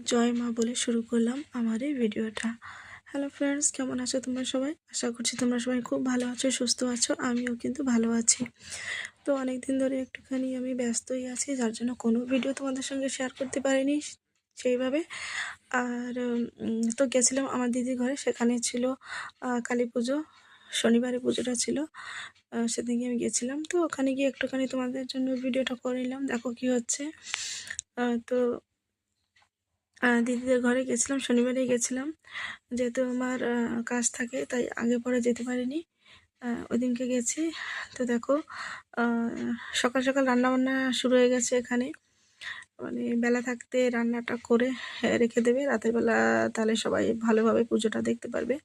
জয় মা বলে শুরু করলাম আমার এই ভিডিওটা। হ্যালো ফ্রেন্ডস, কেমন আছো তোমরা সবাই? আশা করছি তোমরা সবাই খুব ভালো আছো, সুস্থ আছো। আমিও কিন্তু ভালো আছি। তো অনেক দিন ধরে একটুখানি আমি ব্যস্তই আছি, যার জন্য কোনো ভিডিও তোমাদের সঙ্গে শেয়ার করতে পারিনি সেইভাবে। আর তো গেছিলাম আমার দিদির ঘরে, সেখানে ছিল কালী পুজো, শনিবারে পুজোটা ছিল। সেদিনকে আমি গেছিলাম, তো ওখানে গিয়ে একটুখানি তোমাদের জন্য ভিডিওটা করে নিলাম। দেখো কি হচ্ছে। তো দিদিদের ঘরে গেছিলাম, শনিবারেই গেছিলাম, যেহেতু আমার কাজ থাকে তাই আগে পরে যেতে পারিনি। ওই দিনকে গেছি। তো দেখো, সকাল সকাল রান্নাবান্না শুরু হয়ে গেছে এখানে। মানে বেলা থাকতে রান্নাটা করে রেখে দেবে, রাতের বেলা তাহলে সবাই ভালোভাবে পুজোটা দেখতে পারবে।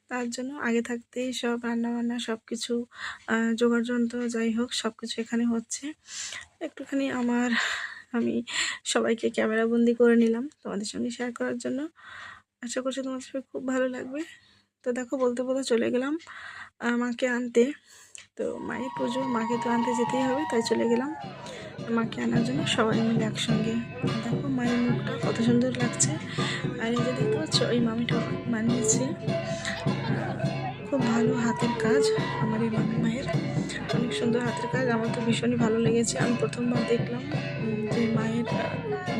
তার জন্য আগে থাকতেই সব রান্নাবান্না সব কিছু জোগাড় যন্ত্র যাই হোক সব কিছু এখানে হচ্ছে। একটুখানি আমি সবাইকে ক্যামেরা বন্দি করে নিলাম তোমাদের সঙ্গে শেয়ার করার জন্য। আশা করছি তোমাদের সবাই খুব ভালো লাগবে। তো দেখো, বলতে বলতে চলে গেলাম মাকে আনতে। তো মায়ের পুজো, মাকে তো আনতে যেতেই হবে, তাই চলে গেলাম মাকে আনার জন্য সবাই মিলে একসঙ্গে। দেখো মায়ের মুখটা কত সুন্দর লাগছে। আর এই যে দেখতে পাচ্ছ, ওই মামিটা বানিয়েছে, খুব ভালো হাতের কাজ আমার এই মামি মায়ের। অনেক সুন্দর হাতের কাজ, আমার তো ভীষণই ভালো লেগেছে। আমি প্রথমবার দেখলাম যে মায়ের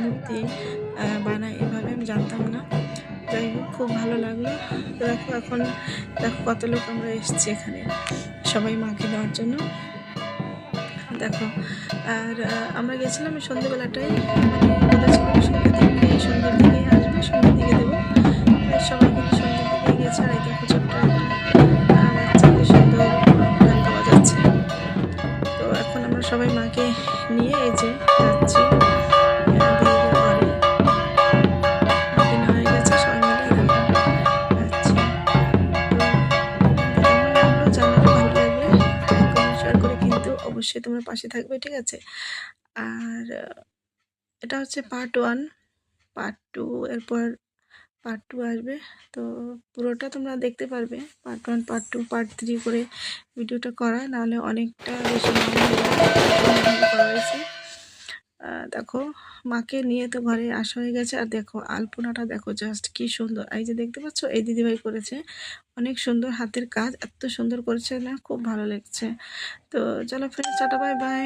মূর্তি বানায় এভাবে, আমি জানতাম না। যাই হোক, খুব ভালো লাগলো। তো দেখো এখন দেখো কত লোক আমরা এসেছি এখানে সবাই মাকে দেওয়ার জন্য। দেখো, আর আমরা গেছিলাম এই সন্ধ্যেবেলাটাই, মানে বলেছিল সন্ধ্যের দিকে আসবে, সন্ধ্যের দিকে দেবো। তাই সবাই কিন্তু সন্ধ্যের দিকে গেছে। আর এই দেখো ছোট্ট একটা বাচ্চা কি সুন্দর ঢাকা বাজাচ্ছে। তো এখন আমরা সবাই মাকে নিয়ে এই যে যাচ্ছি দিদিদের ঘরে। মাকে নেওয়া হয়ে গেছে, সবাই মিলে দেখো যাচ্ছি। তো কেমন লাগলো জানাবে, ভালো লাগলে লাইক কমেন্ট শেয়ার করে কিন্তু অবশ্যই তোমরা পাশে থাকবে, ঠিক আছে? আর এটা হচ্ছে পার্ট 1। পার্ট 2 এরপর পার্ট 2 আসবে। তো পুরোটা তোমরা দেখতে পারবে, পার্ট 1 পার্ট 2 পার্ট 3 করে ভিডিওটা করা, নাহলে অনেকটা বেশি লং হয়ে যাবে। করা হয়েছে। দেখো মাকে নিয়ে তো ঘরে আসা হয়ে গেছে। আর দেখো আলপনাটা দেখো জাস্ট কি সুন্দর। এই যে দেখতে পাচ্ছ, এই দিদিভাই করেছে, অনেক সুন্দর হাতের কাজ, এত সুন্দর করেছে না, খুব ভালো লাগছে। তো চলো ফ্রেন্ডস, টাটা বাই বাই।